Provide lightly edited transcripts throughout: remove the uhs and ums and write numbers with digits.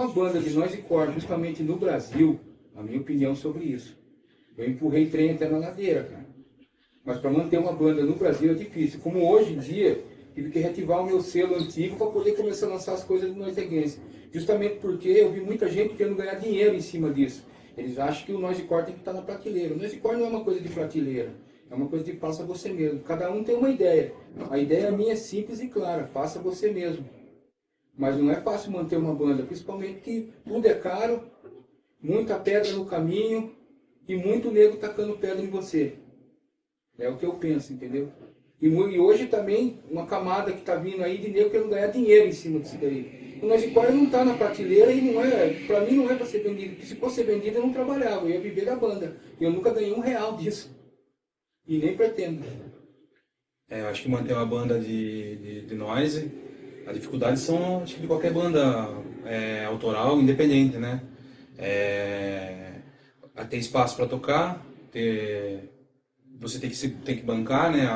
uma banda de noise core, justamente no Brasil, a minha opinião sobre isso. Eu empurrei trem até na ladeira, cara. Mas para manter uma banda no Brasil é difícil. Como hoje em dia, tive que reativar o meu selo antigo para poder começar a lançar as coisas do Noise Against. Justamente porque eu vi muita gente querendo ganhar dinheiro em cima disso. Eles acham que o noise core tem que estar na prateleira. O noise core não é uma coisa de prateleira. É uma coisa de faça você mesmo. Cada um tem uma ideia. A ideia minha é simples e clara. Faça você mesmo. Mas não é fácil manter uma banda. Principalmente que tudo é caro. Muita pedra no caminho. E muito nego tacando pedra em você. É o que eu penso, entendeu? E hoje também, uma camada que está vindo aí de nego querendo ganhar dinheiro em cima disso daí. O noise core não está na prateleira e não é, para mim não é para ser vendido. Porque se fosse vendido eu não trabalhava, eu ia viver da banda. Eu nunca ganhei R$1 disso. E nem pretendo. Eu acho que manter uma banda de noise, as dificuldades são, acho que de qualquer banda autoral, independente, né? A ter espaço para tocar, você tem que bancar, né,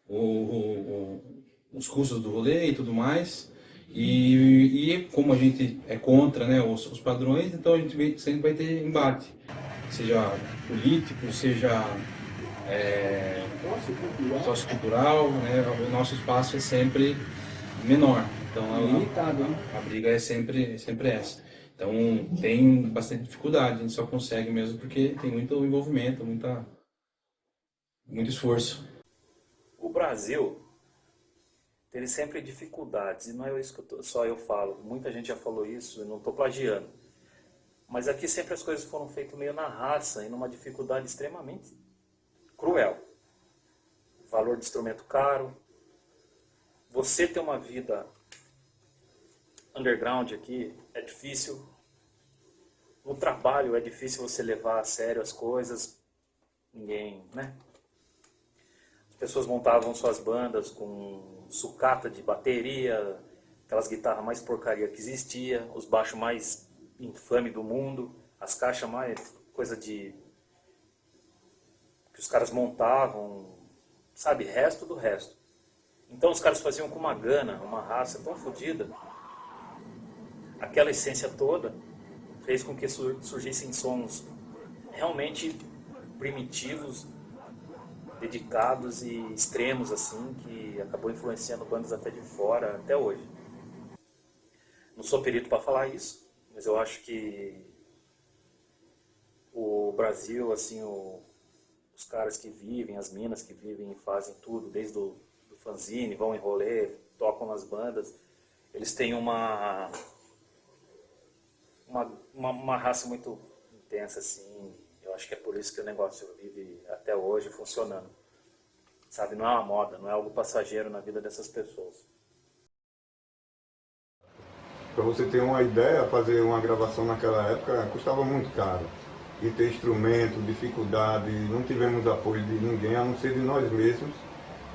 os custos do rolê e tudo mais. E como a gente é contra, né, os padrões, então a gente sempre vai ter embate, seja político, seja sociocultural, né, o nosso espaço é sempre menor. Então Limitado, né? a briga é sempre essa. Então tem bastante dificuldade, a gente só consegue mesmo porque tem muito envolvimento, muito esforço. O Brasil teve sempre dificuldades, e não é isso que só eu falo, muita gente já falou isso, eu não estou plagiando. Mas aqui sempre as coisas foram feitas meio na raça e numa dificuldade extremamente cruel. Valor de instrumento caro. Você ter uma vida underground aqui é difícil. No trabalho é difícil você levar a sério as coisas. Ninguém, né? As pessoas montavam suas bandas com sucata de bateria, aquelas guitarras mais porcaria que existia, os baixos mais infame do mundo, as caixas mais coisa de que os caras montavam, sabe, resto do resto. Então os caras faziam com uma gana, uma raça tão fodida, aquela essência toda fez com que surgissem sons realmente primitivos, dedicados e extremos assim, que acabou influenciando bandas até de fora até hoje. Não sou perito para falar isso, mas eu acho que o Brasil, assim, os caras que vivem, as minas que vivem e fazem tudo, desde do fanzine, vão em rolê, tocam nas bandas, eles têm uma raça muito intensa, assim. Eu acho que é por isso que o negócio vive até hoje funcionando. Sabe, não é uma moda, não é algo passageiro na vida dessas pessoas. Para você ter uma ideia, fazer uma gravação naquela época custava muito caro. E ter instrumento, dificuldade, não tivemos apoio de ninguém, a não ser de nós mesmos.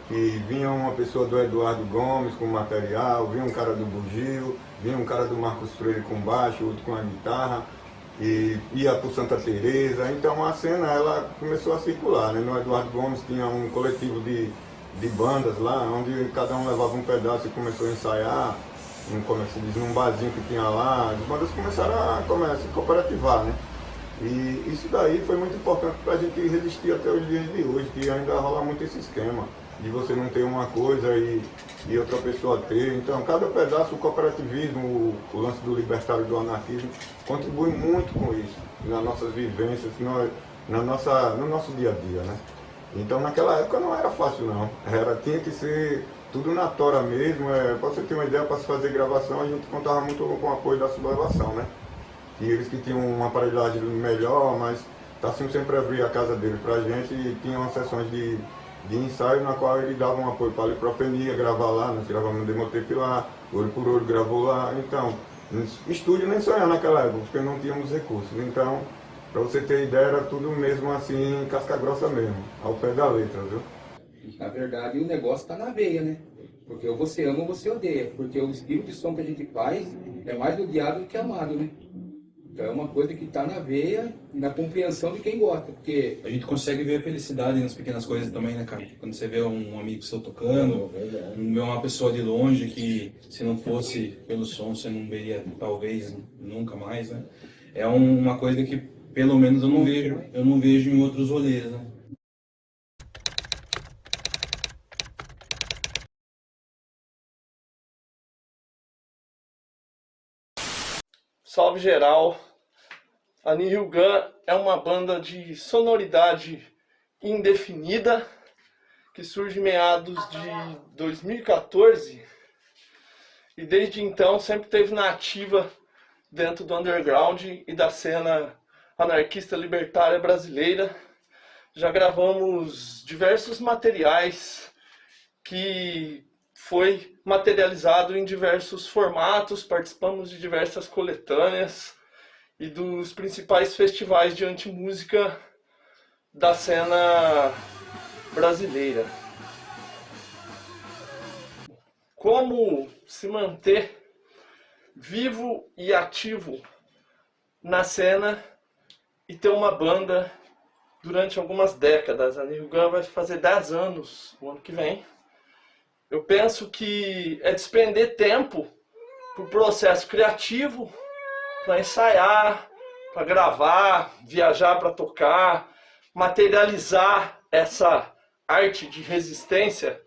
Que vinha uma pessoa do Eduardo Gomes com material, vinha um cara do Bugio, vinha um cara do Marcos Freire com baixo, outro com a guitarra, e ia para o Santa Teresa. Então a cena ela começou a circular, né? No Eduardo Gomes tinha um coletivo de bandas lá, onde cada um levava um pedaço e começou a ensaiar, como se diz, num barzinho que tinha lá. As bandas começaram a se cooperativar, né? E isso daí foi muito importante para a gente resistir até os dias de hoje, que ainda rola muito esse esquema de você não ter uma coisa e outra pessoa ter. Então, cada pedaço, o cooperativismo, o lance do libertário e do anarquismo, contribui muito com isso, nas nossas vivências, no nosso dia a dia, né? Então, naquela época não era fácil, não. Tinha que ser tudo na tora mesmo. Para você ter uma ideia, para se fazer gravação, a gente contava muito com o apoio da Sublevação, né? E eles que tinham uma aparelhagem melhor, mas Tassim sempre abria a casa dele pra gente e tinha umas sessões de ensaio na qual ele dava um apoio para a Lipropenia, gravar lá, nós gravamos no Demotape lá, Olho por Olho gravou lá. Então, estúdio nem sonhar naquela época, porque não tínhamos recursos. Então, para você ter ideia, era tudo mesmo assim, casca grossa mesmo, ao pé da letra, viu? Na verdade, o negócio está na veia, né? Porque ou você ama ou você odeia. Porque o estilo de som que a gente faz é mais odiado do que amado, né? Então é uma coisa que está na veia, na compreensão de quem gosta, porque A gente consegue ver a felicidade nas pequenas coisas também, né, cara? Quando você vê um amigo seu tocando, vê uma pessoa de longe que, se não fosse pelo som, você não veria, talvez, nunca mais, né? É uma coisa que, pelo menos, eu não vejo em outros rolês, né? Salve geral! A Nihil Gun é uma banda de sonoridade indefinida que surge em meados de 2014 e desde então sempre esteve na ativa dentro do underground e da cena anarquista libertária brasileira. Já gravamos diversos materiais que foi materializado em diversos formatos, participamos de diversas coletâneas e dos principais festivais de antimúsica da cena brasileira. Como se manter vivo e ativo na cena e ter uma banda durante algumas décadas? A Nihil Gun vai fazer 10 anos o ano que vem. Eu penso que é despender tempo para o processo criativo, para ensaiar, para gravar, viajar para tocar, materializar essa arte de resistência,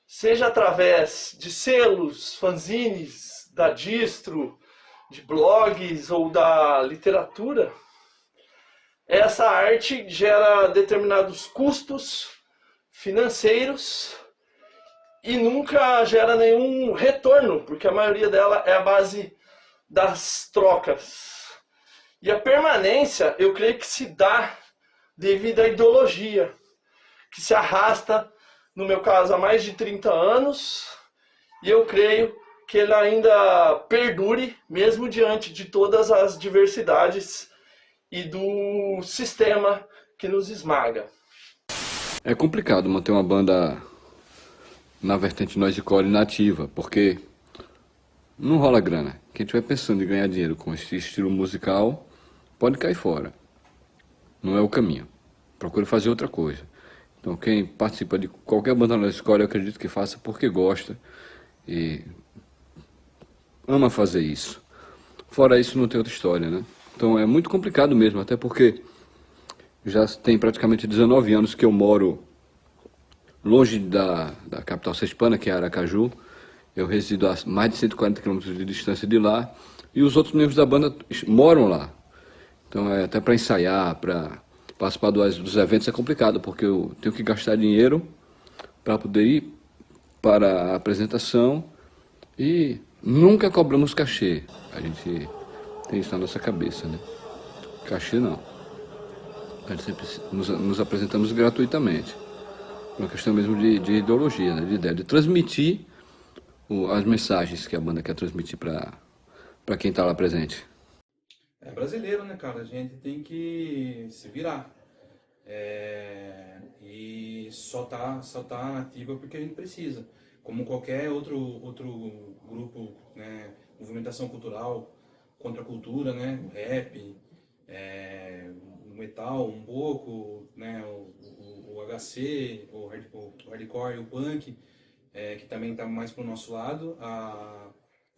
seja através de selos, fanzines, da distro, de blogs ou da literatura. Essa arte gera determinados custos financeiros e nunca gera nenhum retorno, porque a maioria dela é a base das trocas. E a permanência, eu creio que se dá devido à ideologia, que se arrasta, no meu caso, há mais de 30 anos, e eu creio que ele ainda perdure, mesmo diante de todas as diversidades e do sistema que nos esmaga. É complicado manter uma banda na vertente noisecore nativa, porque não rola grana. Quem estiver pensando em ganhar dinheiro com esse estilo musical, pode cair fora. Não é o caminho. Procure fazer outra coisa. Então quem participa de qualquer banda noisecore, eu acredito que faça porque gosta e ama fazer isso. Fora isso, não tem outra história, né? Então é muito complicado mesmo, até porque já tem praticamente 19 anos que eu moro longe da capital sergipana, que é Aracaju. Eu resido a mais de 140 quilômetros de distância de lá, e os outros membros da banda moram lá. Então até para ensaiar, para participar dos eventos é complicado, porque eu tenho que gastar dinheiro para poder ir para a apresentação e nunca cobramos cachê. A gente tem isso na nossa cabeça, né? Cachê não. A gente sempre nos apresentamos gratuitamente. Uma questão mesmo de ideologia, né? De ideia, de transmitir as mensagens que a banda quer transmitir para quem está lá presente. É brasileiro, né, cara? A gente tem que se virar. E só tá ativa porque a gente precisa. Como qualquer outro grupo, né, movimentação cultural, contra a cultura, né, o rap, o metal um pouco, né, o HC, o hardcore e o punk, que também está mais pro nosso lado. A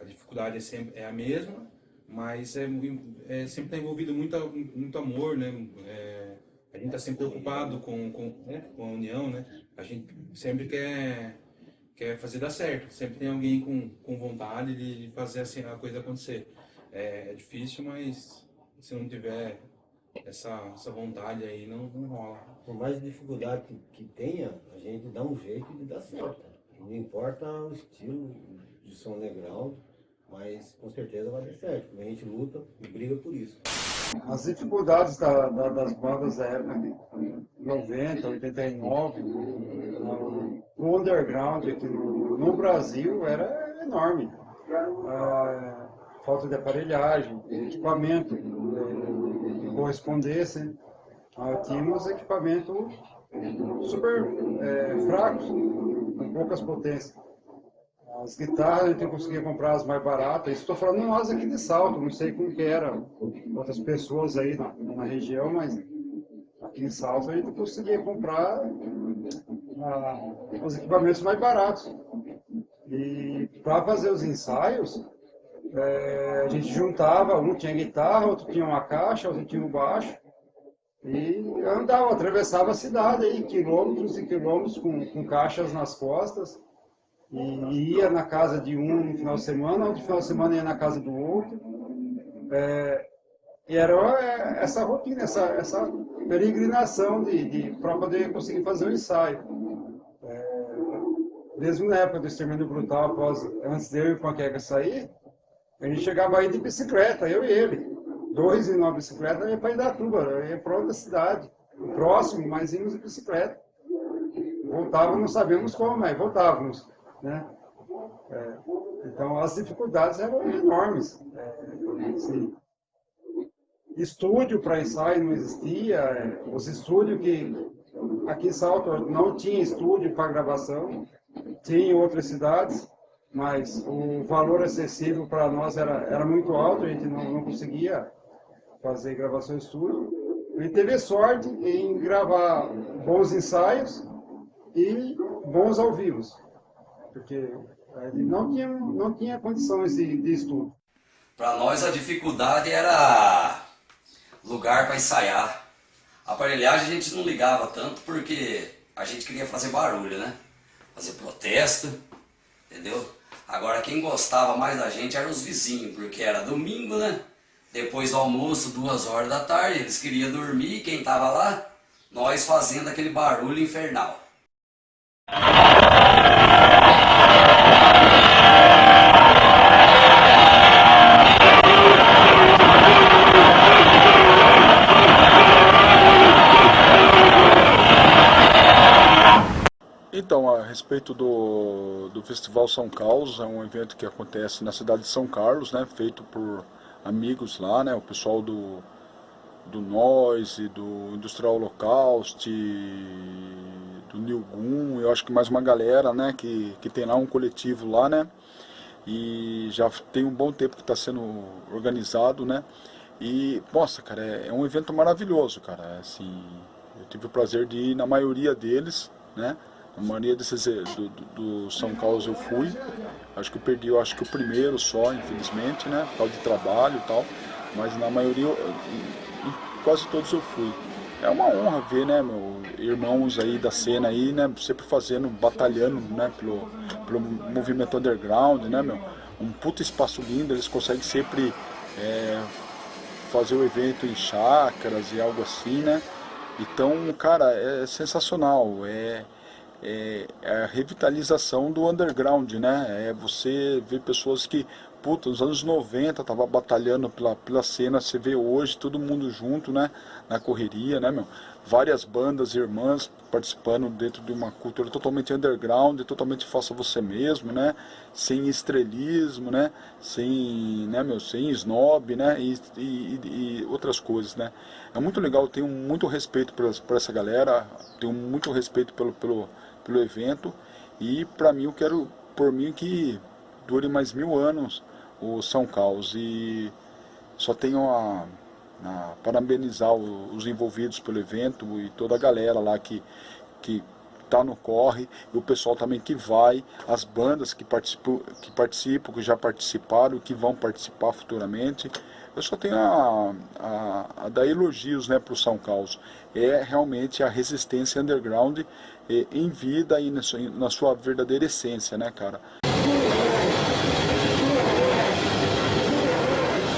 dificuldade é a mesma, mas sempre está envolvido muito amor, né? A gente está sempre preocupado com a união, né? A gente sempre quer fazer dar certo, sempre tem alguém com vontade de fazer assim, a coisa acontecer. É difícil, mas se não tiver essa vontade aí, não rola. Por mais dificuldade que tenha, a gente dá um jeito de dar certo. Não importa o estilo de som underground, mas com certeza vai dar certo, porque a gente luta e briga por isso. As dificuldades das bandas da época de 90, 89, o underground aqui no Brasil era enorme. Falta de aparelhagem, equipamento que correspondesse. Tínhamos equipamentos super fracos, com poucas potências. As guitarras a gente conseguia comprar as mais baratas. Estou falando nós aqui de Salto, não sei como que era outras pessoas aí na região, mas aqui em Salto a gente conseguia comprar os equipamentos mais baratos. E para fazer os ensaios, a gente juntava, um tinha guitarra, outro tinha uma caixa, outro tinha um baixo, e andava, atravessava a cidade aí, quilômetros e quilômetros com caixas nas costas, e ia na casa de um no final de semana, outro final de semana ia na casa do outro. E era essa rotina, essa peregrinação para poder conseguir fazer o ensaio. Mesmo na época do Extermínio Brutal, antes de eu e o Panqueca sair, a gente chegava aí de bicicleta, eu e ele. 2 em uma bicicleta, ia para Indatuba, ia para outra cidade. Próximo, mas íamos de bicicleta. Voltávamos, não sabíamos como, mas voltávamos. Né? Então as dificuldades eram enormes. Assim, estúdio para ensaio não existia. Os estúdios que aqui em Salto não tinha estúdio para gravação, tinha em outras cidades, mas o valor acessível para nós era muito alto, a gente não conseguia fazer gravação em estúdio. A gente teve sorte em gravar bons ensaios e bons ao vivo, porque não tinha condições de estudo. Para nós a dificuldade era lugar para ensaiar. A aparelhagem a gente não ligava tanto porque a gente queria fazer barulho, né? Fazer protesto, entendeu? Agora quem gostava mais da gente eram os vizinhos, porque era domingo, né? Depois do almoço, 2 horas da tarde, eles queriam dormir, quem estava lá? Nós fazendo aquele barulho infernal. Então, a respeito do Festival São Carlos, é um evento que acontece na cidade de São Carlos, né, feito por amigos lá, né, o pessoal do Noise, do Industrial Holocaust, do Nilgun, eu acho que mais uma galera, né, que tem lá um coletivo lá, né, e já tem um bom tempo que está sendo organizado, né, e, nossa, cara, é um evento maravilhoso, cara, assim, eu tive o prazer de ir na maioria deles, né. A maioria desses do São Carlos eu fui, acho que eu perdi, eu acho que o primeiro só, infelizmente, né, por causa de trabalho e tal, mas na maioria, em quase todos eu fui. É uma honra ver, né, meus irmãos aí da cena aí, né, sempre fazendo, batalhando, né, pelo movimento underground, né, meu, um puta espaço lindo, eles conseguem sempre fazer o evento em chácaras e algo assim, né, então, cara, é sensacional, é a revitalização do underground, né? Você vê pessoas que, puta, nos anos 90 tava batalhando pela cena, você vê hoje todo mundo junto, né? Na correria, né, meu? Várias bandas irmãs participando dentro de uma cultura totalmente underground, totalmente faça você mesmo, né? Sem estrelismo, né? Sem snob, né? E outras coisas, né? É muito legal, eu tenho muito respeito por essa galera, tenho muito respeito pelo evento, e para mim eu quero, por mim, que dure mais 1000 anos o São Carlos, e só tenho a parabenizar os envolvidos pelo evento e toda a galera lá que tá no corre, e o pessoal também que vai, as bandas que participam, que já participaram e que vão participar futuramente. Eu só tenho a dar elogios, né, para o São Carlos. É realmente a resistência underground em vida e na sua verdadeira essência, né, cara?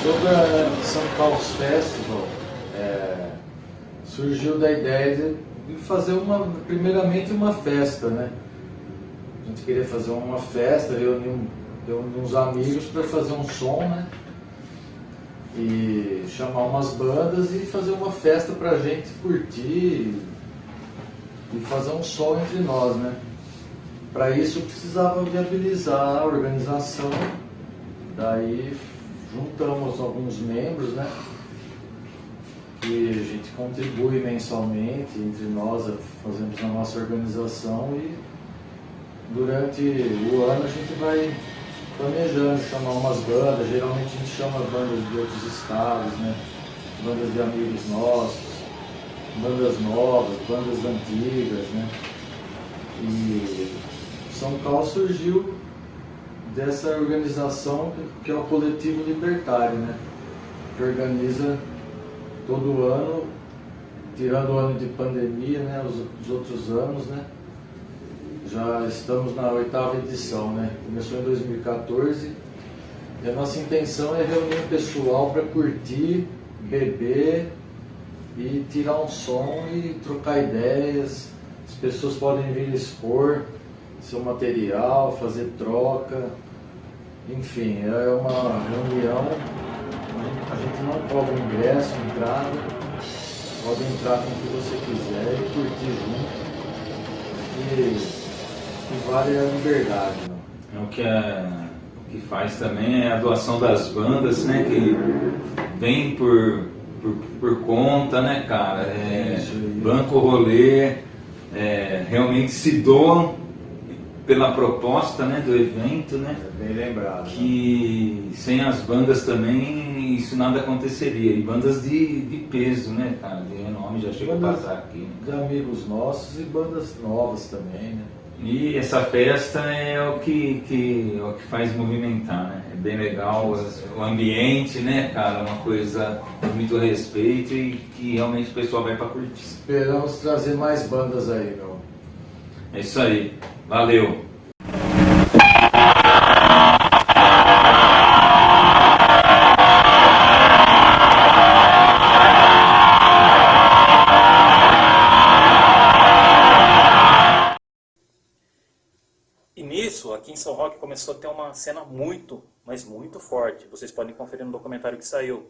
Sobre a São Carlos Festival, surgiu da ideia de fazer primeiramente uma festa, né? A gente queria fazer uma festa, reunir uns amigos para fazer um som, né? E chamar umas bandas e fazer uma festa pra gente curtir e fazer um som entre nós, né? Para isso precisava viabilizar a organização, daí juntamos alguns membros, né? Que a gente contribui mensalmente entre nós, fazemos a nossa organização e durante o ano a gente vai planejando, chamar umas bandas, geralmente a gente chama bandas de outros estados, né? Bandas de amigos nossos, bandas novas, bandas antigas, né? E São Carlos surgiu dessa organização que é o Coletivo Libertário, né? Que organiza todo ano, tirando o ano de pandemia, né? Os outros anos, né? Já estamos na 8ª edição, né? Começou em 2014 e a nossa intenção é reunir o pessoal para curtir, beber e tirar um som e trocar ideias. As pessoas podem vir expor seu material, fazer troca, enfim, é uma reunião. A gente não cobra ingresso, entrada, pode entrar com o que você quiser e curtir junto. O que vale é a liberdade. Não? O que faz também é a doação das bandas, né? Que vem por conta, né, cara? Banco rolê, realmente se doam pela proposta, né, do evento, né? Bem lembrado. Que sem as bandas também isso nada aconteceria. E bandas de peso, né, cara? De renome, já chegou a passar aqui. Né? De amigos nossos e bandas novas também, né? E essa festa é o que faz movimentar, né? É bem legal o ambiente, né, cara? Uma coisa de muito respeito e que realmente o pessoal vai pra curtir. Esperamos trazer mais bandas aí, meu. É isso aí. Valeu! E nisso, aqui em São Roque começou a ter uma cena muito, mas muito forte. Vocês podem conferir no documentário que saiu.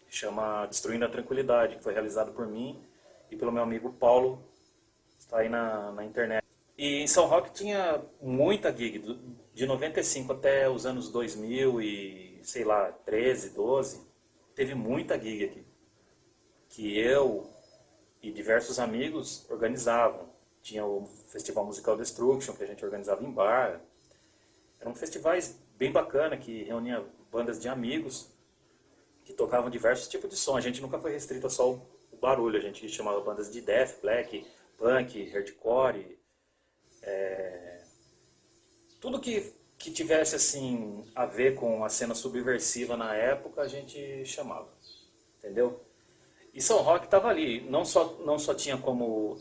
Chama Destruindo a Tranquilidade, que foi realizado por mim e pelo meu amigo Paulo. Está aí na internet. E em São Roque tinha muita gig, de 95 até os anos 2000 e, sei lá, 13, 12. Teve muita gig aqui. Que eu e diversos amigos organizavam. Tinha o Festival Musical Destruction, que a gente organizava em bar. Eram festivais bem bacanas, que reuniam bandas de amigos, que tocavam diversos tipos de som. A gente nunca foi restrito a só o barulho, a gente chamava bandas de death, black, punk, hardcore, tudo que tivesse assim a ver com a cena subversiva na época, a gente chamava, entendeu? E São Roque estava ali, não só tinha como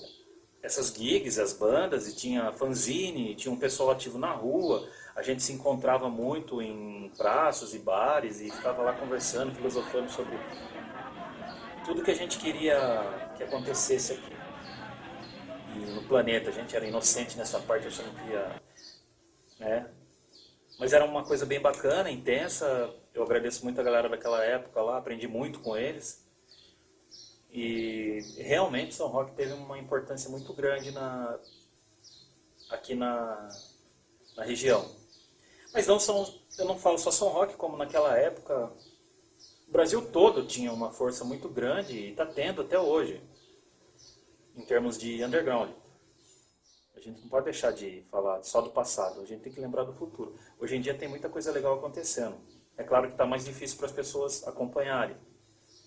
essas gigs, as bandas, e tinha fanzine, tinha um pessoal ativo na rua, a gente se encontrava muito em praças e bares e ficava lá conversando, filosofando sobre tudo que a gente queria que acontecesse aqui. E no planeta, a gente era inocente nessa parte, achando que ia... né? Mas era uma coisa bem bacana, intensa. Eu agradeço muito a galera daquela época lá, aprendi muito com eles. E realmente São Roque teve uma importância muito grande aqui na região. Mas eu não falo só São Roque, como naquela época o Brasil todo tinha uma força muito grande e está tendo até hoje, em termos de underground. A gente não pode deixar de falar só do passado, a gente tem que lembrar do futuro. Hoje em dia tem muita coisa legal acontecendo. É claro que está mais difícil para as pessoas acompanharem.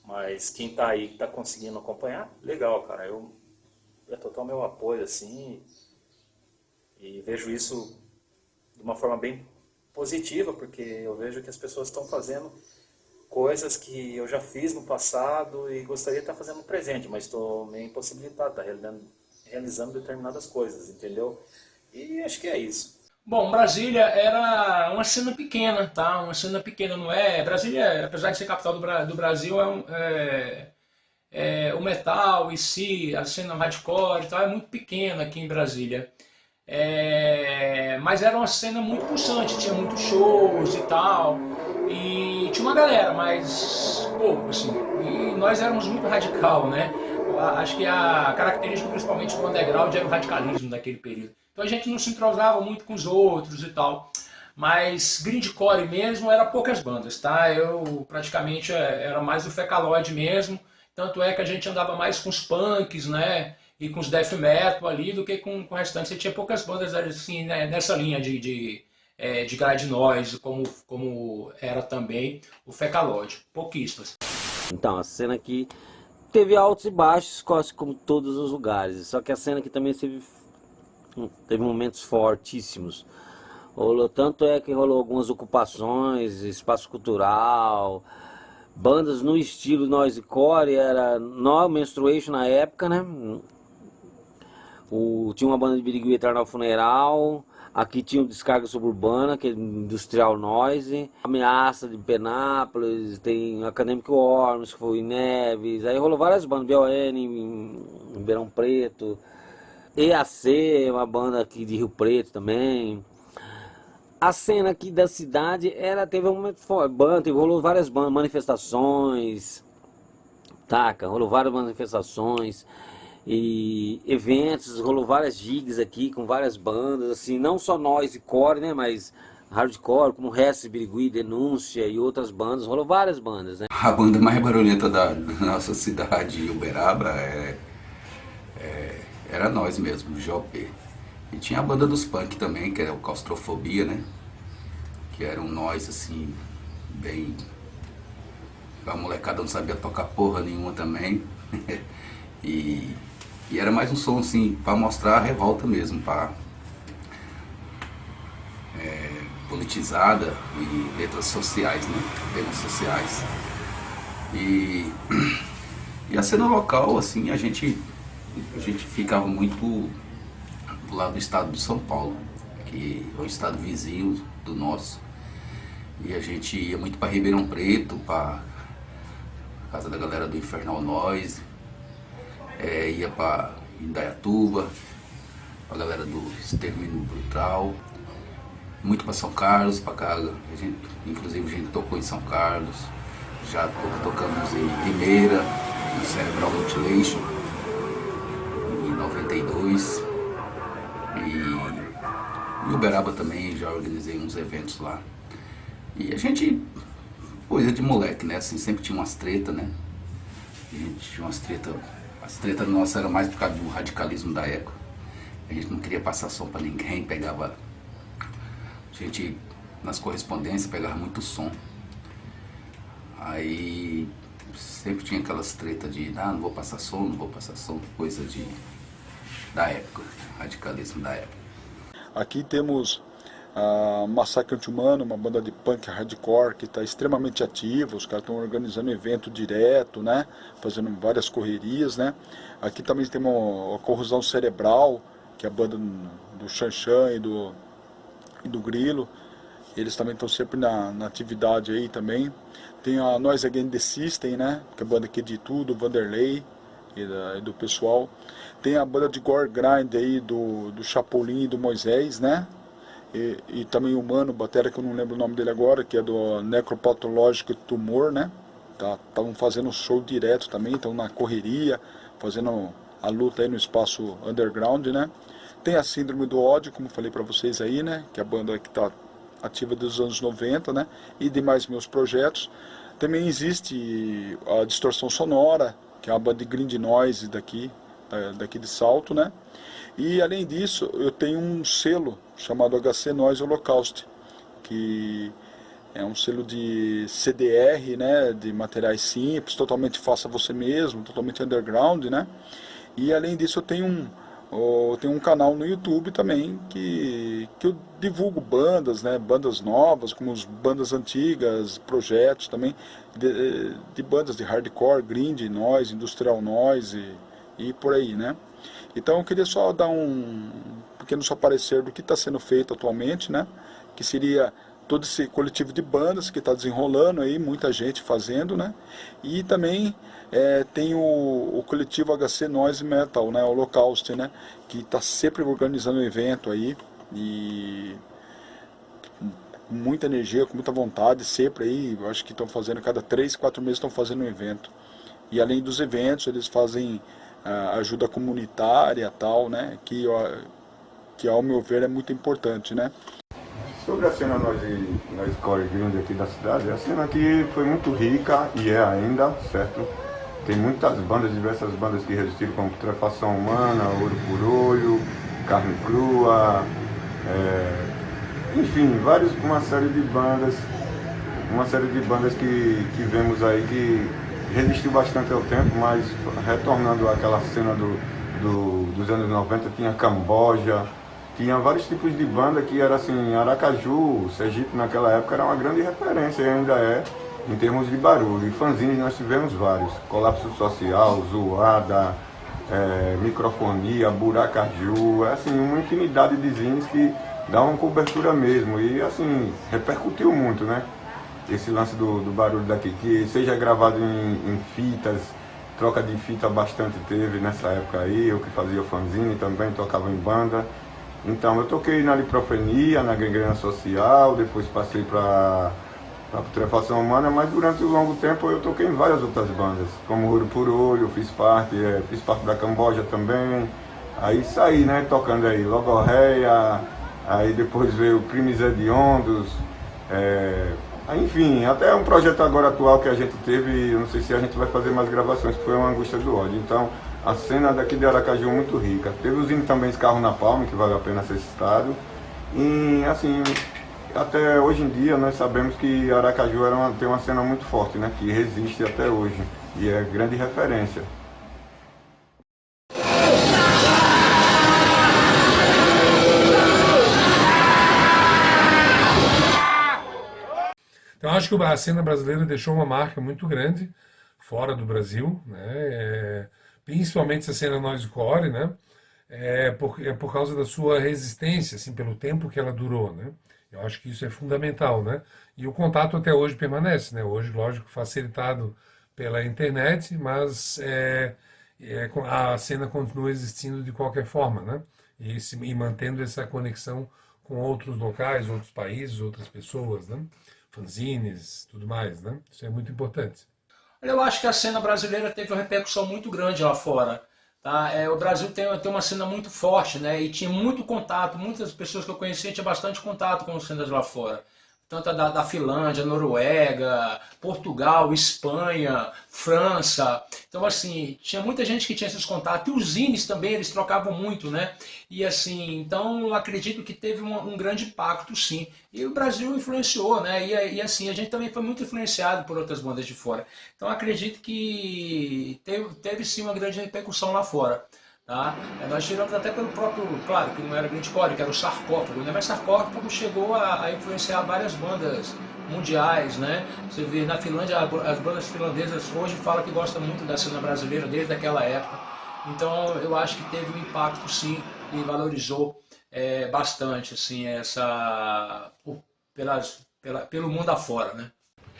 Mas quem está aí, está conseguindo acompanhar, legal, cara. É total meu apoio, assim. E vejo isso de uma forma bem positiva, porque eu vejo que as pessoas estão fazendo coisas que eu já fiz no passado e gostaria de estar fazendo no presente, mas estou meio impossibilitado, tá realizando determinadas coisas, entendeu? E acho que é isso. Bom, Brasília era uma cena pequena, tá? Uma cena pequena, não é? Brasília, apesar de ser capital do Brasil, o metal em si, a cena hardcore e tal, é muito pequena aqui em Brasília. Mas era uma cena muito pulsante, tinha muitos shows e tal. E tinha uma galera, mas pouco, assim. E nós éramos muito radical, né? Acho que a característica principalmente do underground era o radicalismo daquele período. Então a gente não se entrosava muito com os outros e tal. Mas grindcore mesmo era poucas bandas, tá? Eu praticamente era mais o Fecaloid mesmo. Tanto é que a gente andava mais com os punks, né? e com os death metal ali do que com o restante. Você tinha poucas bandas assim, né, nessa linha de grade noise, como era também o Fecalóide. Pouquíssimas. Então, a cena aqui teve altos e baixos, quase como todos os lugares. Só que a cena aqui também teve momentos fortíssimos. Tanto é que rolou algumas ocupações, espaço cultural, bandas no estilo noisecore, era No Menstruation na época, né? Tinha uma banda de Birigui Eternal Funeral, aqui tinha o Descarga Suburbana, que é Industrial Noise, Ameaça de Penápolis, tem Acadêmico Worms, que foi em Neves, aí rolou várias bandas, BON em Ribeirão Preto, EAC, uma banda aqui de Rio Preto também. A cena aqui da cidade teve um momento forte, rolou várias manifestações, rolou várias manifestações e eventos, rolou várias gigs aqui com várias bandas, assim, não só noisecore, né, mas hardcore, como Rest, Birigui, Denúncia e outras bandas, rolou várias bandas, né. A banda mais barulhenta da nossa cidade, Uberaba, era nós mesmo, o GOP. E tinha a banda dos punk também, que era o Claustrofobia, né? Que era um nós, assim, bem... A molecada não sabia tocar porra nenhuma também. e era mais um som, assim, pra mostrar a revolta mesmo, politizada e letras sociais, né? Temas sociais. E a cena local, assim, a gente ficava muito do lado do estado de São Paulo, que é o estado vizinho do nosso, e a gente ia muito para Ribeirão Preto, para casa da galera do Infernal Noise, ia para Indaiatuba, para a galera do Extermínio Brutal, muito para São Carlos, para casa, inclusive a gente tocou em São Carlos, já tocamos em Limeira, no Cerebral Mutilation, em 92. E Uberaba também, já organizei uns eventos lá. E a gente, coisa de moleque, né? Assim, sempre tinha umas tretas, né? A gente tinha umas tretas. As tretas nossas eram mais por causa do radicalismo da época. A gente não queria passar som pra ninguém, pegava. A gente, nas correspondências, pegava muito som. Aí sempre tinha aquelas tretas de não vou passar som, coisa da época, radicalismo da época. Aqui temos a Massacre Anti-Humano, uma banda de punk hardcore que está extremamente ativa, os caras estão organizando evento direto, né? Fazendo várias correrias, né? Aqui também temos a Corrosão Cerebral, que é a banda do Xanxan e do Grilo. Eles também estão sempre na atividade aí também. Tem a Noise Against the System, né? Que é a banda aqui de tudo, Vanderlei e do pessoal. Tem a banda de Gore Grind aí do Chapolin e do Moisés, né? E também o Mano, batera, que eu não lembro o nome dele agora, que é do Necropatológico Tumor, né? Estavam fazendo show direto também, estão na correria, fazendo a luta aí no espaço underground, né? Tem a Síndrome do Ódio, como falei pra vocês aí, né? Que é a banda que está ativa dos anos 90, né? E demais meus projetos. Também existe a Distorção Sonora, que é uma banda de grind noise daqui de Salto, né? E além disso, eu tenho um selo chamado HC Noise Holocaust, que é um selo de CDR, né? De materiais simples, totalmente faça você mesmo, totalmente underground, né? E além disso, eu tenho um canal no YouTube também que eu divulgo bandas, né, bandas novas, como as bandas antigas, projetos também de bandas de hardcore, grind, noise, industrial noise e por aí, né. Então eu queria só dar um pequeno só parecer do que está sendo feito atualmente, né, que seria todo esse coletivo de bandas que está desenrolando aí, muita gente fazendo, né, e também tem o coletivo HC Noise Metal, né, Holocaust, né, que está sempre organizando um evento aí, e com muita energia, com muita vontade, sempre aí, eu acho que estão fazendo, cada 3, 4 meses estão fazendo um evento. E além dos eventos, eles fazem ajuda comunitária e tal, né, que ao meu ver é muito importante, né. Sobre a cena noisecore grande aqui da cidade, a cena aqui foi muito rica e é ainda, certo? tem muitas bandas, diversas bandas que resistiram, como Putrefação Humana, Olho por Olho, Carne Crua, enfim, uma série de bandas que vemos aí que resistiu bastante ao tempo, mas retornando àquela cena dos anos 90, tinha Camboja, tinha vários tipos de banda que era assim, Aracaju, Sergipe naquela época era uma grande referência e ainda é, em termos de barulho. E fanzines nós tivemos vários, Colapso Social, Zoada, Microfonia, Buracaju, assim, uma infinidade de zines que davam cobertura mesmo e assim, repercutiu muito, né? Esse lance do barulho daqui, que seja gravado em fitas, troca de fita bastante teve nessa época aí, eu que fazia fanzine também, tocava em banda. Então eu toquei na Liprofenia, na Gangrena Social, depois passei para Putrefação Humana, mas durante um longo tempo eu toquei em várias outras bandas, como Olho por Olho, fiz parte da Camboja também, aí saí, né, tocando aí Logorreia, aí depois veio Crimes Hediondos, enfim, até um projeto agora atual que a gente teve, eu não sei se a gente vai fazer mais gravações, que foi uma Angústia do Ódio. Então, a cena daqui de Aracaju é muito rica. Teve o zine também Escarro na Palma, que vale a pena ser citado. E, assim, até hoje em dia nós sabemos que Aracaju tem uma cena muito forte, né, que resiste até hoje. E é grande referência. Então, acho que a cena brasileira deixou uma marca muito grande fora do Brasil, né? Principalmente essa cena noisecore, né? Por causa da sua resistência, assim, pelo tempo que ela durou, né? Eu acho que isso é fundamental, né? E o contato até hoje permanece, né? Hoje, lógico, facilitado pela internet, mas a cena continua existindo de qualquer forma, né? E mantendo essa conexão com outros locais, outros países, outras pessoas, né? Fanzines, tudo mais, né? Isso é muito importante. Eu acho que a cena brasileira teve uma repercussão muito grande lá fora. Tá? O Brasil tem uma cena muito forte, né? E tinha muito contato, muitas pessoas que eu conhecia tinham bastante contato com as cenas lá fora. Tanto da Finlândia, Noruega, Portugal, Espanha, França. Então, assim, tinha muita gente que tinha esses contatos. E os zines também, eles trocavam muito, né? E, assim, então, eu acredito que teve um grande impacto, sim. E o Brasil influenciou, né? E assim, a gente também foi muito influenciado por outras bandas de fora. Então, eu acredito que teve sim, uma grande repercussão lá fora. Tá? Nós tiramos até pelo próprio, claro que não era grindcore, que era o sarcófago, né? Mas sarcófago chegou a influenciar várias bandas mundiais, né? Você vê na Finlândia, as bandas finlandesas hoje falam que gostam muito da cena brasileira desde aquela época. Então eu acho que teve um impacto sim e valorizou bastante assim, pelo mundo afora, né?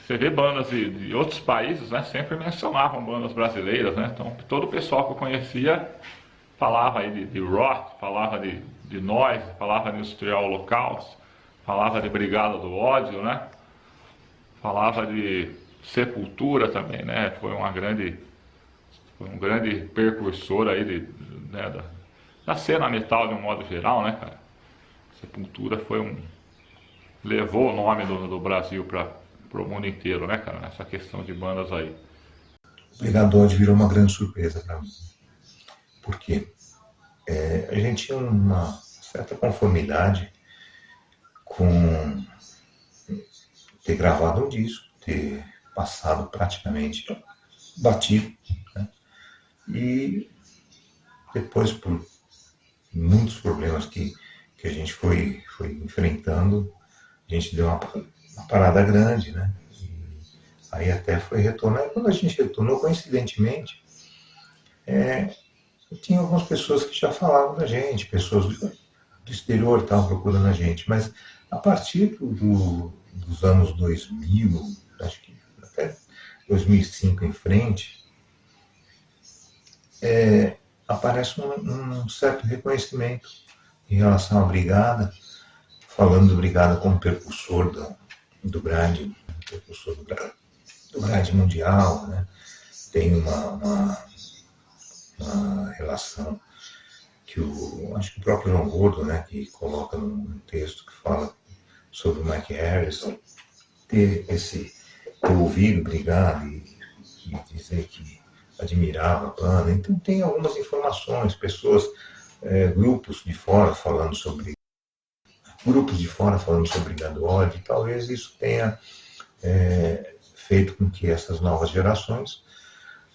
Você vê bandas de outros países, né? Sempre mencionavam bandas brasileiras, né? Então todo o pessoal que eu conhecia falava aí de rock, falava de noise, falava de industrial holocaust, falava de Brigada do Ódio, né? Falava de Sepultura também, né? Foi um grande precursor aí da cena metal de um modo geral, né, cara? Sepultura levou o nome do Brasil para o mundo inteiro, né, cara? Nessa questão de bandas aí. Brigada do Ódio virou uma grande surpresa para mim. Porque a gente tinha uma certa conformidade com ter gravado um disco, ter passado praticamente batido, né? E depois, por muitos problemas que a gente foi enfrentando, a gente deu uma parada grande, né? E aí até foi retornar. E quando a gente retornou, coincidentemente, tinha algumas pessoas que já falavam da gente, pessoas do exterior estavam procurando a gente, mas a partir dos anos 2000, acho que até 2005 em frente, aparece um certo reconhecimento em relação à Brigada, falando do Brigada como percussor do grande, percussor do grande mundial, né? Tem uma relação que acho que o próprio João Gordo, né, que coloca num texto que fala sobre o Mike Harrison, ter ouvido Brigada e dizer que admirava a banda. Então tem algumas informações, pessoas, grupos de fora falando sobre Gado Odd, e talvez isso tenha feito com que essas novas gerações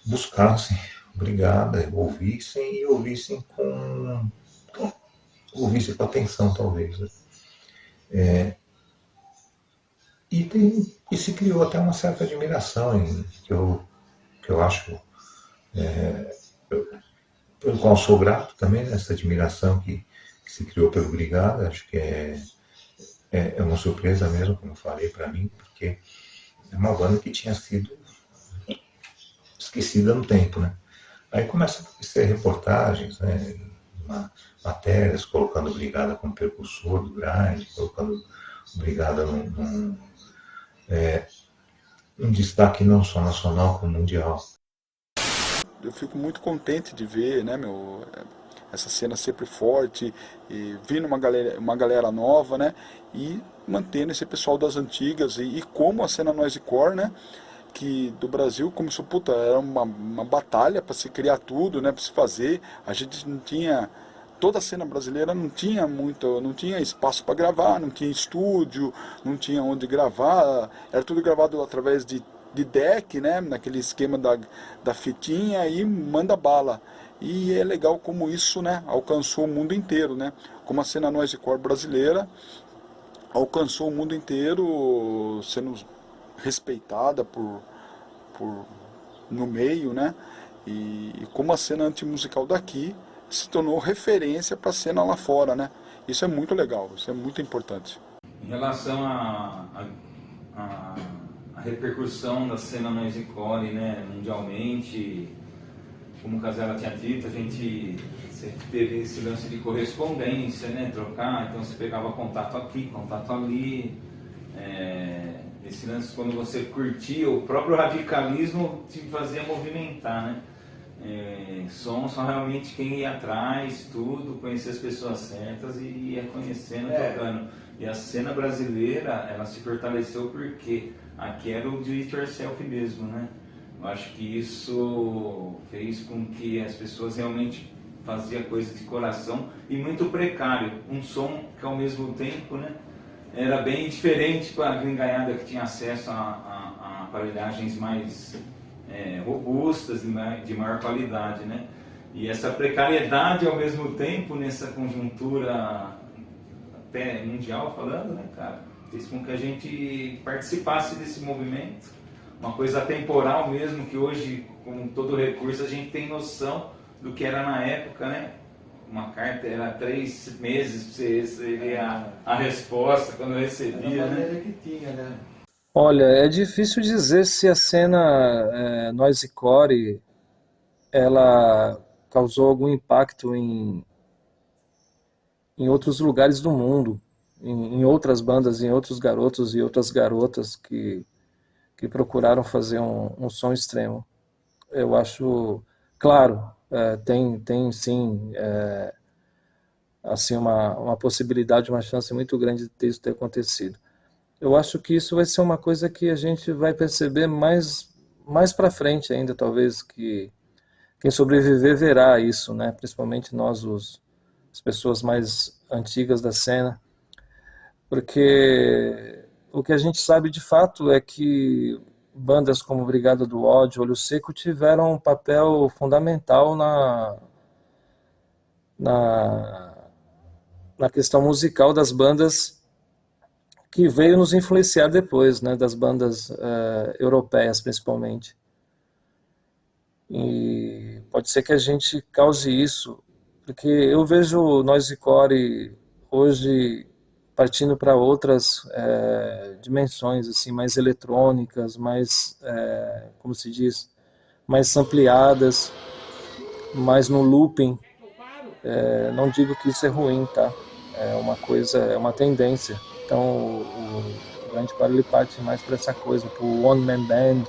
buscassem Brigada, ouvissem com atenção, talvez, né? E se criou até uma certa admiração, que eu acho, pelo qual sou grato também, nessa admiração que se criou pelo Brigada. Acho que é uma surpresa mesmo, como eu falei, para mim, porque é uma banda que tinha sido esquecida no tempo, né? Aí começa a aparecer reportagens, né, matérias, colocando Brigada como precursor do grind, colocando Brigada num destaque não só nacional como mundial. Eu fico muito contente de ver, né, essa cena sempre forte, e vindo uma galera nova, né, e mantendo esse pessoal das antigas, e como a cena noisecore, né, que do Brasil começou, era uma batalha para se criar tudo, né, para se fazer. A gente não tinha, toda a cena brasileira não tinha espaço para gravar, não tinha estúdio, não tinha onde gravar, era tudo gravado através de deck, né, naquele esquema da fitinha, e manda bala. E é legal como isso, né, alcançou o mundo inteiro, né, como a cena noisecore brasileira alcançou o mundo inteiro, sendo respeitada no meio, né, e como a cena antimusical daqui se tornou referência para a cena lá fora, né. Isso é muito legal, isso é muito importante. Em relação à repercussão da cena noisecore, né, mundialmente, como o Casella tinha dito, a gente sempre teve esse lance de correspondência, né, trocar, então você pegava contato aqui, contato ali, esse lance quando você curtia, o próprio radicalismo te fazia movimentar, né. Som só realmente quem ia atrás, tudo, conhecer as pessoas certas e ia conhecendo, tocando. E a cena brasileira, ela se fortaleceu porque aqui era o do it yourself mesmo, né? Eu acho que isso fez com que as pessoas realmente faziam coisa de coração e muito precário. Um som que ao mesmo tempo, né, era bem diferente para a gringaiada que tinha acesso a aparelhagens mais robustas, de maior qualidade, né? E essa precariedade ao mesmo tempo, nessa conjuntura até mundial falando, né, cara, fez com que a gente participasse desse movimento, uma coisa atemporal mesmo, que hoje, com todo recurso, a gente tem noção do que era na época, né? Uma carta era 3 meses para você receber a resposta quando eu recebia, né? Que tinha, né? Olha, é difícil dizer se a cena noisecore ela causou algum impacto em outros lugares do mundo, em outras bandas, em outros garotos e outras garotas que procuraram fazer um som extremo. Eu acho, claro, tem sim, assim, uma possibilidade, uma chance muito grande de isso ter acontecido. Eu acho que isso vai ser uma coisa que a gente vai perceber mais para frente ainda, talvez, que quem sobreviver verá isso, né? Principalmente nós, as pessoas mais antigas da cena, porque o que a gente sabe de fato é que bandas como Brigada do Ódio, Olho Seco tiveram um papel fundamental na questão musical das bandas que veio nos influenciar depois, né, das bandas europeias principalmente. E pode ser que a gente cause isso, porque eu vejo o noisecore hoje partindo para outras dimensões, assim, mais eletrônicas, mais, como se diz, mais sampleadas, mais no looping. Não digo que isso é ruim, tá? É uma coisa, é uma tendência. Então o grindcore ele parte mais para essa coisa, para o one man band,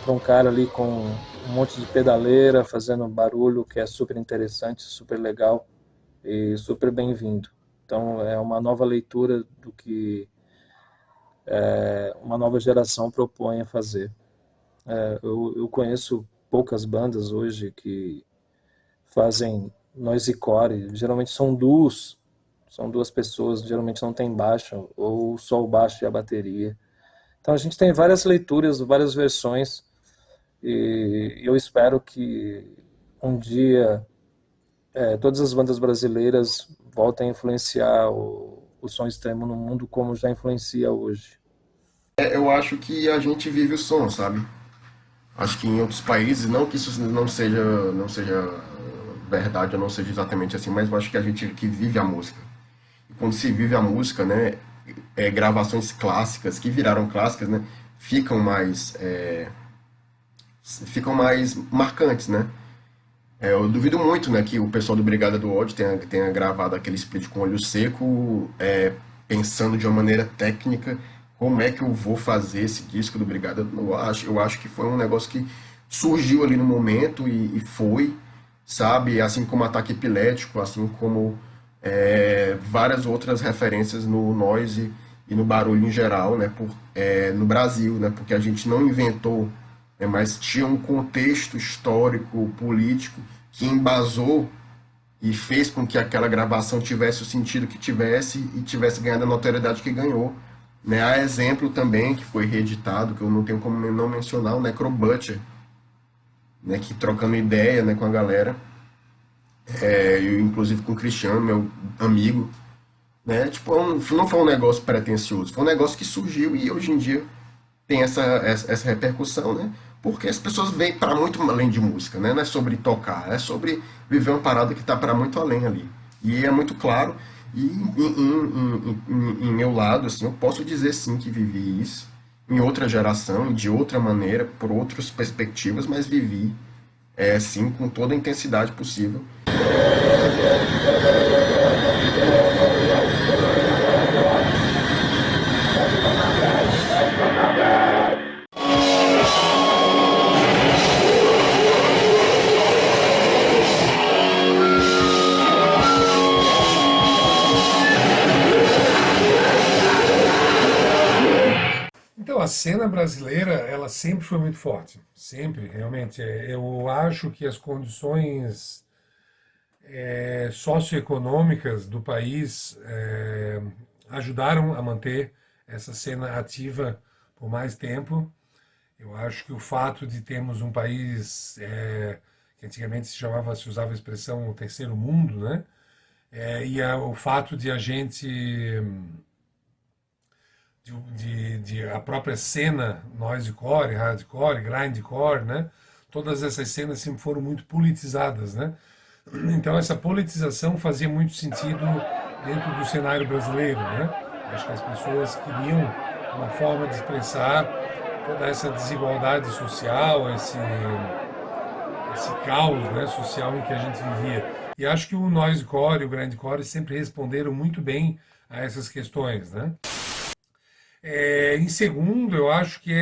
para um cara ali com um monte de pedaleira fazendo barulho, que é super interessante, super legal e super bem-vindo. Então é uma nova leitura do que uma nova geração propõe a fazer. Eu conheço poucas bandas hoje que fazem noisecore, geralmente são duos, são duas pessoas, geralmente não tem baixo, ou só o baixo e a bateria. Então a gente tem várias leituras, várias versões, e eu espero que um dia todas as bandas brasileiras voltem a influenciar o som extremo no mundo como já influencia hoje. Eu acho que a gente vive o som, sabe? Acho que em outros países, não que isso não seja verdade ou não seja exatamente assim, mas eu acho que a gente que vive a música. E quando se vive a música, né, gravações clássicas, que viraram clássicas, né, ficam mais marcantes, né? Eu duvido muito, né, que o pessoal do Brigada do Ódio tenha gravado aquele split com olho seco, pensando de uma maneira técnica como é que eu vou fazer esse disco do Brigada. Eu acho que foi um negócio que surgiu ali no momento e foi, sabe, assim como Ataque Epilético, assim como várias outras referências no noise e no barulho em geral, né, no Brasil, né, porque a gente não inventou, mas tinha um contexto histórico, político, que embasou e fez com que aquela gravação tivesse o sentido que tivesse e tivesse ganhado a notoriedade que ganhou. Né? Há exemplo também, que foi reeditado, que eu não tenho como não mencionar, o Necrobutcher, né, que trocando ideia, né, com a galera, eu, inclusive com o Cristiano, meu amigo, né, tipo, não foi um negócio pretensioso, foi um negócio que surgiu e hoje em dia tem essa repercussão, né? Porque as pessoas veem para muito além de música, né? Não é sobre tocar, é sobre viver uma parada que está para muito além ali. E é muito claro, e em meu lado, assim, eu posso dizer sim que vivi isso em outra geração, de outra maneira, por outras perspectivas, mas vivi, sim, com toda a intensidade possível. Então, a cena brasileira, ela sempre foi muito forte, sempre, realmente. Eu acho que as condições socioeconômicas do país ajudaram a manter essa cena ativa por mais tempo. Eu acho que o fato de termos um país que antigamente se usava a expressão o terceiro mundo, né? O fato de a gente... a própria cena noisecore, hardcore, grindcore, né? Todas essas cenas sempre foram muito politizadas, né? Então essa politização fazia muito sentido dentro do cenário brasileiro, né? Acho que as pessoas queriam uma forma de expressar toda essa desigualdade social, esse caos, né, social em que a gente vivia. E acho que o noisecore e o grindcore sempre responderam muito bem a essas questões, né? Em segundo, eu acho que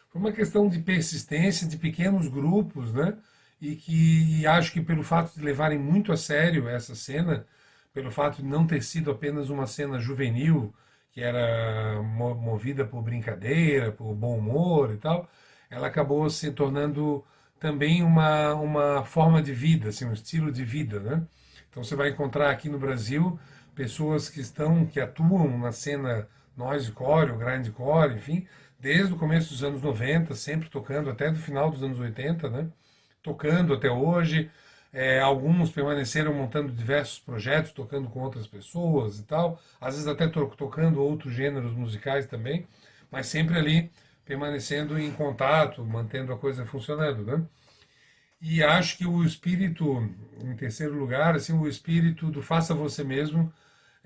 foi uma questão de persistência de pequenos grupos, né? E acho que pelo fato de levarem muito a sério essa cena, pelo fato de não ter sido apenas uma cena juvenil, que era movida por brincadeira, por bom humor e tal, ela acabou se tornando também uma forma de vida, assim, um estilo de vida, né? Então você vai encontrar aqui no Brasil pessoas que atuam na cena noisecore, ou grindcore, enfim, desde o começo dos anos 90, sempre tocando, até do final dos anos 80, né? Tocando até hoje. Alguns permaneceram montando diversos projetos, tocando com outras pessoas e tal, às vezes até tocando outros gêneros musicais também, mas sempre ali permanecendo em contato, mantendo a coisa funcionando, né? E acho que o espírito, em terceiro lugar, assim, o espírito do faça você mesmo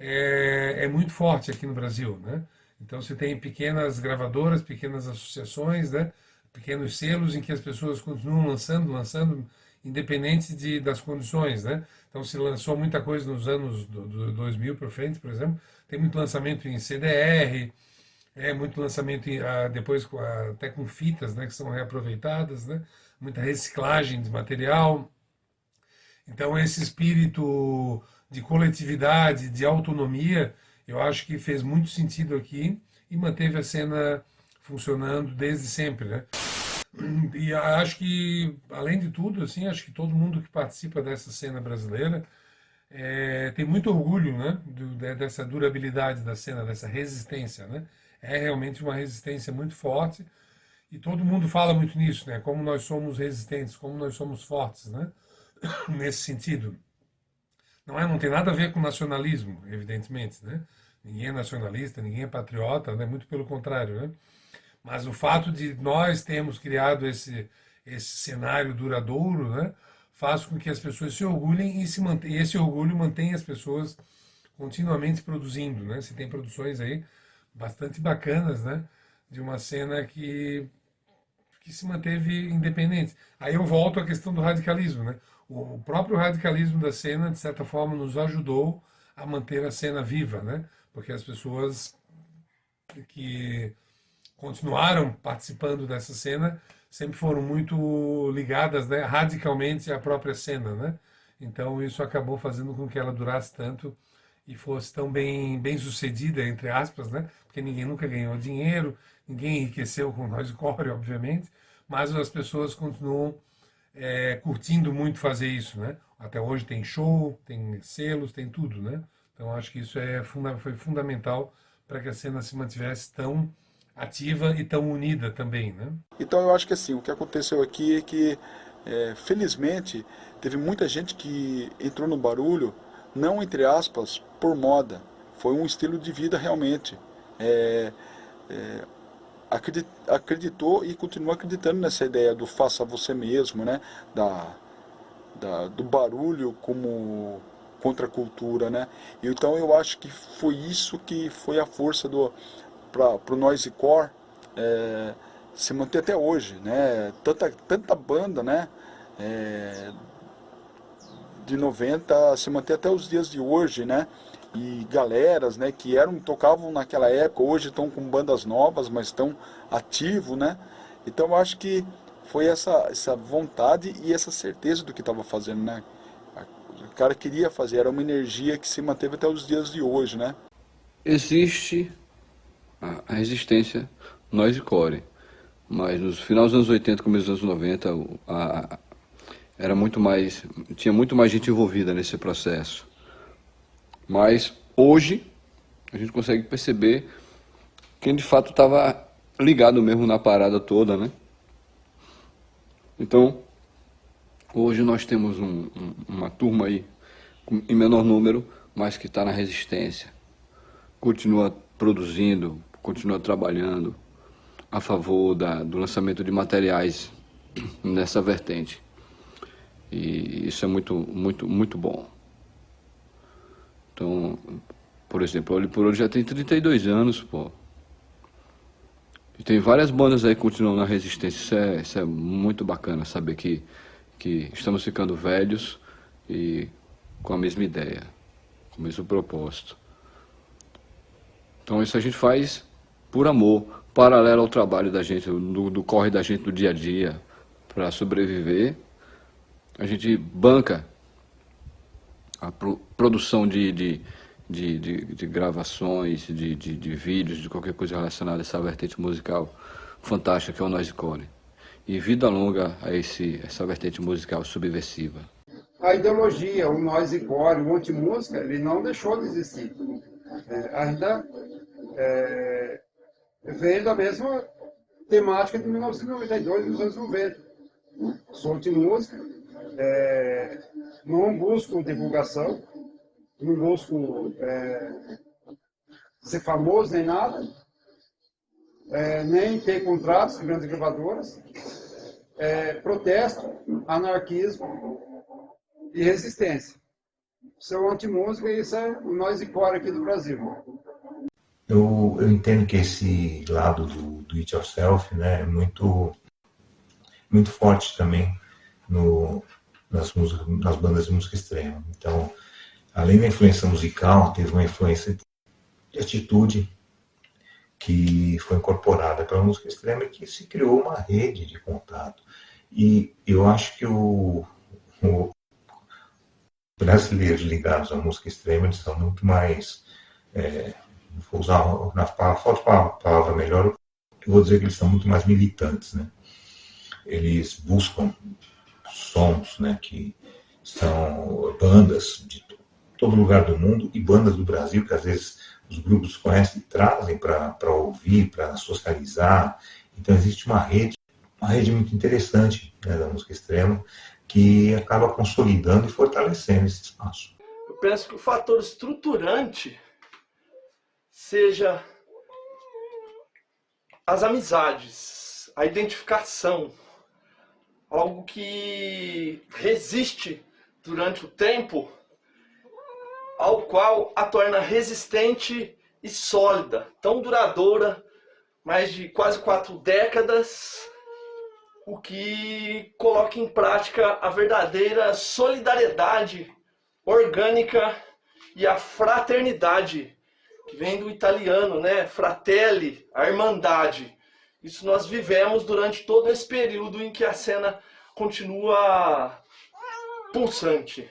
é muito forte aqui no Brasil, né? Então você tem pequenas gravadoras, pequenas associações, né? Pequenos selos em que as pessoas continuam lançando, independente das condições, né? Então se lançou muita coisa nos anos 2000 para frente, por exemplo, tem muito lançamento em CDR, muito lançamento depois até com fitas, né, que são reaproveitadas, né? Muita reciclagem de material. Então esse espírito de coletividade, de autonomia, eu acho que fez muito sentido aqui e manteve a cena funcionando desde sempre, né? E acho que, além de tudo, assim, acho que todo mundo que participa dessa cena brasileira tem muito orgulho, né, dessa durabilidade da cena, dessa resistência, né? É realmente uma resistência muito forte e todo mundo fala muito nisso, né? Como nós somos resistentes, como nós somos fortes, né? Nesse sentido. Não tem nada a ver com nacionalismo, evidentemente, né? Ninguém é nacionalista, ninguém é patriota, né? Muito pelo contrário, né? Mas o fato de nós termos criado esse cenário duradouro, né, faz com que as pessoas se orgulhem e esse orgulho mantém as pessoas continuamente produzindo, né? Se tem produções aí bastante bacanas, né, de uma cena que se manteve independente. Aí eu volto à questão do radicalismo, né? O próprio radicalismo da cena, de certa forma, nos ajudou a manter a cena viva, né? Porque as pessoas que continuaram participando dessa cena sempre foram muito ligadas, né, radicalmente à própria cena, né? Então isso acabou fazendo com que ela durasse tanto e fosse tão bem sucedida, entre aspas, né? Porque ninguém nunca ganhou dinheiro, ninguém enriqueceu com Noise Core, obviamente, mas as pessoas continuam curtindo muito fazer isso, né? Até hoje tem show, tem selos, tem tudo, né? Então acho que isso foi fundamental para que a cena se mantivesse tão ativa e tão unida também, né? Então eu acho que assim, o que aconteceu aqui é que, felizmente, teve muita gente que entrou no barulho, não entre aspas, por moda. Foi um estilo de vida realmente. Acreditou e continua acreditando nessa ideia do faça você mesmo, né? Do barulho como contracultura, né? Então eu acho que foi isso que foi a força para o Noise Core se manter até hoje, né? Tanta banda, né? De 90 se manter até os dias de hoje, né? E galeras, né? Que tocavam naquela época, hoje estão com bandas novas, mas estão ativos, né? Então eu acho que foi essa vontade e essa certeza do que estava fazendo, né? O cara queria fazer, era uma energia que se manteve até os dias de hoje, né? Existe a resistência Noise Core, mas nos finais dos anos 80, começo dos anos 90, tinha muito mais gente envolvida nesse processo. Mas hoje a gente consegue perceber quem de fato estava ligado mesmo na parada toda, né? Então, hoje nós temos uma turma aí, em menor número, mas que está na resistência. Continua produzindo, continua trabalhando a favor do lançamento de materiais nessa vertente. E isso é muito, muito, muito bom. Então, por exemplo, Olho por Olho já tem 32 anos, pô. E tem várias bandas aí que continuam na resistência. Isso é muito bacana, saber que estamos ficando velhos e com a mesma ideia, com o mesmo propósito. Então isso a gente faz por amor, paralelo ao trabalho da gente, do corre da gente do dia a dia, para sobreviver. A gente banca a produção de gravações, de vídeos, de qualquer coisa relacionada a essa vertente musical fantástica que é o Noise Core. E vida longa a essa vertente musical subversiva. A ideologia, o Noise Core, o anti-música, ele não deixou de existir. Ainda veio da mesma temática de 1992 e dos anos 90. Sou anti-música, não busco divulgação, não busco ser famoso nem nada, nem ter contratos de grandes gravadoras. Protesto, anarquismo e resistência. Isso é o anti-música e isso é o Noise Core aqui do Brasil. Eu entendo que esse lado do it yourself, né, é muito forte também nas bandas de música extrema. Então, além da influência musical, teve uma influência de atitude que foi incorporada pela música extrema e que se criou uma rede de contato. E eu acho que o brasileiros ligados à música extrema, eles são muito mais, vou usar na falta de palavra melhor, eu vou dizer que eles são muito mais militantes, né? eles buscam sons, né, que são bandas de todo lugar do mundo e bandas do Brasil, que às vezes os grupos conhecem e trazem para ouvir, para socializar. Então existe uma rede muito interessante, né, da música extrema, que acaba consolidando e fortalecendo esse espaço. Eu penso que o fator estruturante seja as amizades, a identificação, algo que resiste durante o tempo, ao qual a torna resistente e sólida, tão duradoura, mais de quase 4 décadas, o que coloca em prática a verdadeira solidariedade orgânica e a fraternidade, que vem do italiano, né? Fratelli, a irmandade. Isso nós vivemos durante todo esse período em que a cena continua pulsante.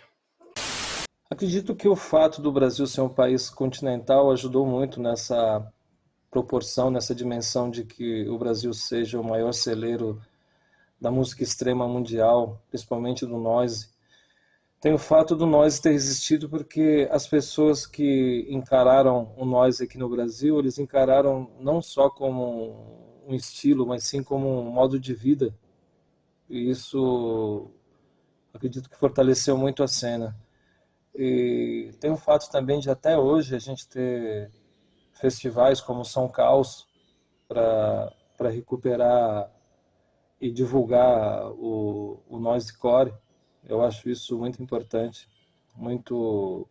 Acredito que o fato do Brasil ser um país continental ajudou muito nessa proporção, nessa dimensão de que o Brasil seja o maior celeiro da música extrema mundial, principalmente do noise. Tem o fato do noise ter existido porque as pessoas que encararam o noise aqui no Brasil, eles encararam não só como um estilo, mas sim como um modo de vida. E isso, acredito que fortaleceu muito a cena. E tem o fato também de até hoje a gente ter festivais como São Caos para recuperar e divulgar o noisecore. Eu acho isso muito importante, muito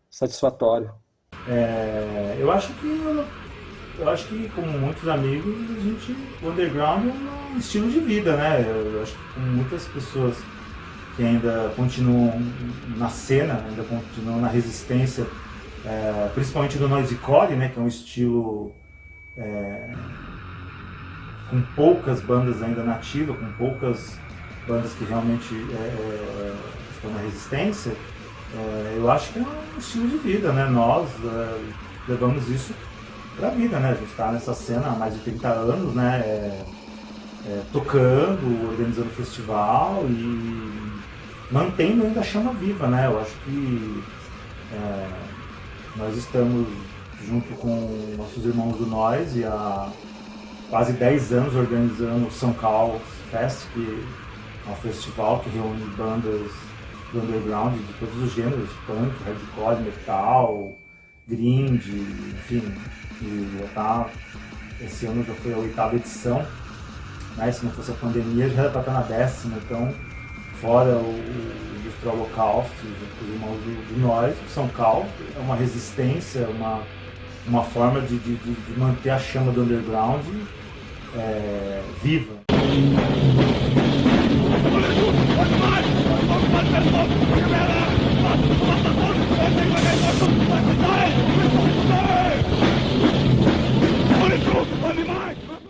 satisfatório. Eu acho que como muitos amigos, o underground é um estilo de vida, né? Eu acho que como muitas pessoas que ainda continuam na cena, ainda continuam na resistência, principalmente do noisecore, né? Que é um estilo com poucas bandas ainda nativas, com poucas bandas que realmente estão na resistência. Eu acho que é um estilo de vida, né? Nós levamos isso para a vida, né? A gente está nessa cena há mais de 30 anos, né? Tocando, organizando festival e mantendo ainda a chama viva, né? Eu acho que nós estamos junto com nossos irmãos do Noise há quase 10 anos organizando o São Caos Fest, que é um festival que reúne bandas do underground de todos os gêneros, punk, hardcore, metal, grind, enfim. E esse ano já foi a 8ª edição, né? Se não fosse a pandemia já era para estar na 10ª, então fora o Industrial Holocaust, os irmãos do Noise, o São Caos é uma resistência, uma forma de manter a chama do underground viva.